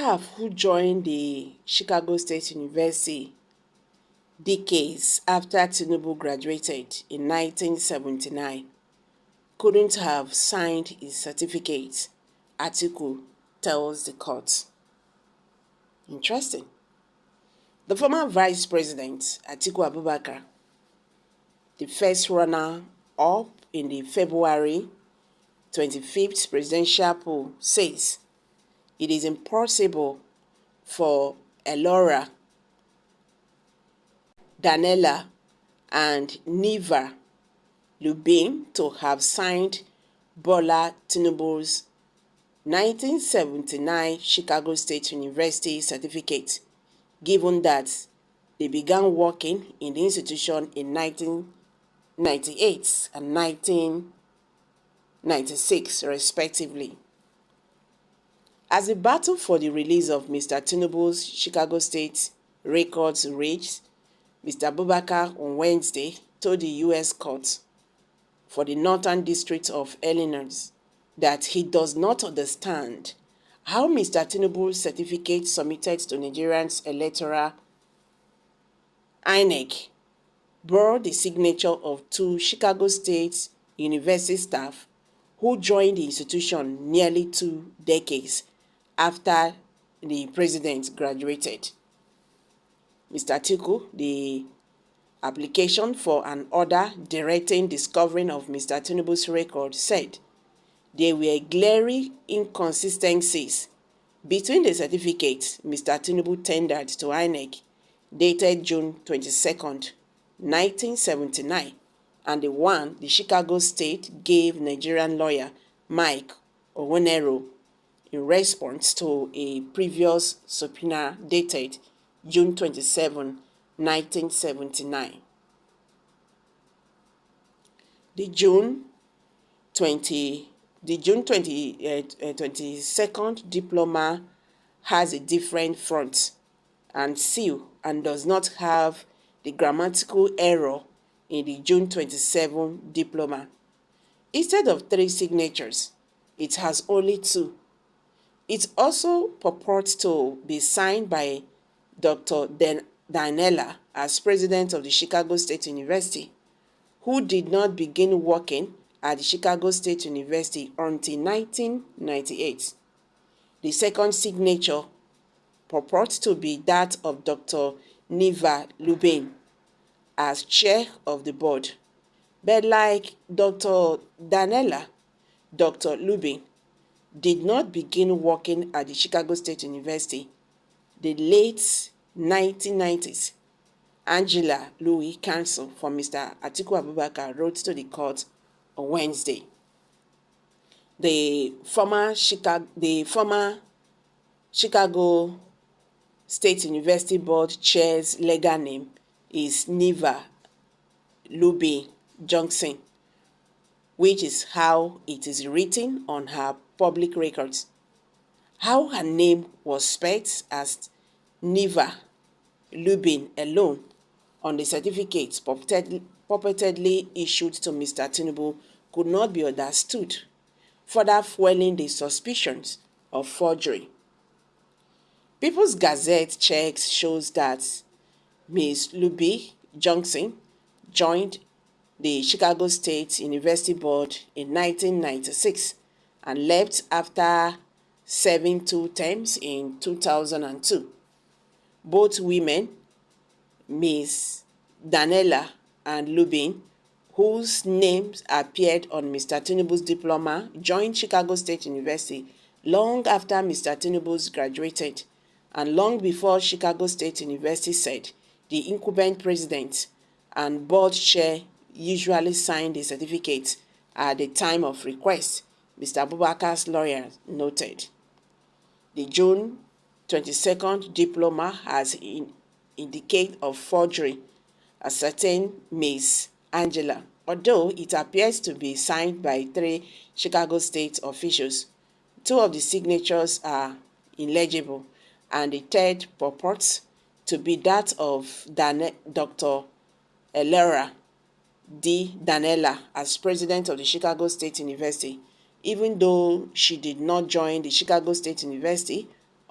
staff who joined the Chicago State University decades after Tinubu graduated in 1979 couldn't have signed his certificate, Atiku tells the court. Interesting. The former Vice President, Atiku Abubakar, the first runner-up in the February 25th presidential poll, says it is impossible for Elora, Danella, and Neva Lubin to have signed Bola Tinubu's 1979 Chicago State University certificate, given that they began working in the institution in 1998 and 1996, respectively. As the battle for the release of Mr. Tinubu's Chicago State records raged, Mr. Abubakar on Wednesday told the U.S. court for the Northern District of Illinois that he does not understand how Mr. Tinubu's certificate submitted to Nigerians' electoral INEC bore the signature of two Chicago State University staff who joined the institution nearly 2 decades after the president graduated. Mr. Atiku, the application for an order directing discovering of Mr. Tinubu's record, said there were glaring inconsistencies between the certificate Mr. Tinubu tendered to INEC dated June 22, 1979, and the one the Chicago State gave Nigerian lawyer Mike Owonero in response to a previous subpoena dated June 27, 1979. The June 22nd diploma has a different front and seal and does not have the grammatical error in the June 27 diploma. Instead of 3 signatures, it has only 2. It also purports to be signed by Dr. Danella as president of the Chicago State University, who did not begin working at the Chicago State University until 1998. The second signature purports to be that of Dr. Neva Lubin as chair of the board. But like Dr. Danella, Dr. Lubin did not begin working at the Chicago State University the late 1990s. Angela Louis, counsel for Mr. Atiku Abubakar, wrote to the court on Wednesday. The former Chicago State University Board chair's legal name is Neva Lubin Johnson, which is how it is written on her public records. How her name was spelled as Neva Lubin alone on the certificate purportedly issued to Mr. Tinubu could not be understood, further fueling the suspicions of forgery. People's Gazette checks shows that Ms. Lubin Johnson joined the Chicago State University Board in 1996 and left after serving 2 terms in 2002. Both women, Ms. Danella and Lubin, whose names appeared on Mr. Tinubu's diploma, joined Chicago State University long after Mr. Tinubu's graduated and long before Chicago State University said the incumbent president and board chair usually signed the certificate at the time of request, Mr. Abubakar's lawyer noted. The June 22nd diploma has indicate of forgery, ascertained Ms. Angela, although it appears to be signed by 3 Chicago State officials. 2 of the signatures are illegible, and the third purports to be that of Dr. Elora D. Danella as president of the Chicago State University, even though she did not join the Chicago State University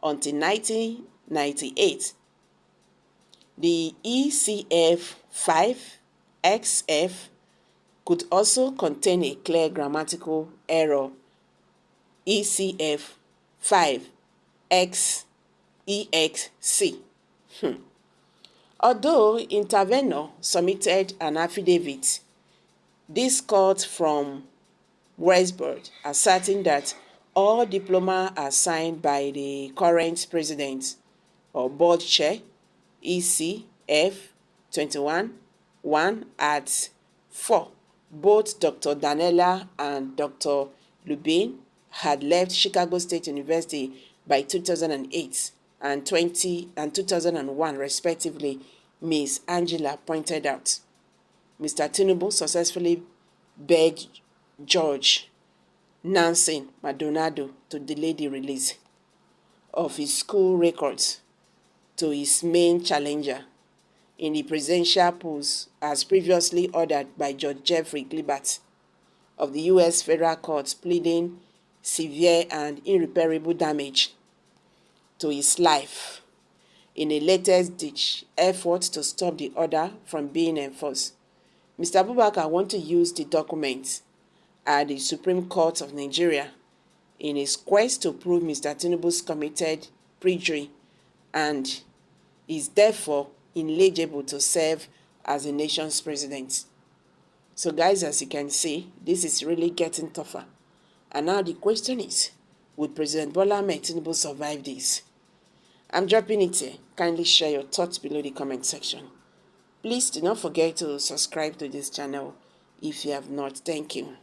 until 1998. The ECF5XF could also contain a clear grammatical error, ECF5XEXC. Although intervenor submitted an affidavit, this court from Westbrook asserting that all diplomas are signed by the current president or board chair, ECF 21-1 at 4. Both Dr. Daniela and Dr. Lubin had left Chicago State University by 2008 and 2001 respectively, Ms. Angela pointed out. Mr. Tinubu successfully begged George Nancy Maldonado to delay the release of his school records to his main challenger in the presidential polls as previously ordered by Judge Jeffrey Gilbert of the U.S. Federal Court, pleading severe and irreparable damage to his life in a latest-ditch effort to stop the order from being enforced. Mr. Abubakar wants to use the documents at the Supreme Court of Nigeria in his quest to prove Mr. Tinubu's committed perjury and is therefore ineligible to serve as the nation's president. So guys, as you can see, this is really getting tougher. And now the question is, would President Bola Ahmed Tinubu survive this? I'm dropping it here. Kindly share your thoughts below the comment section. Please do not forget to subscribe to this channel if you have not. Thank you.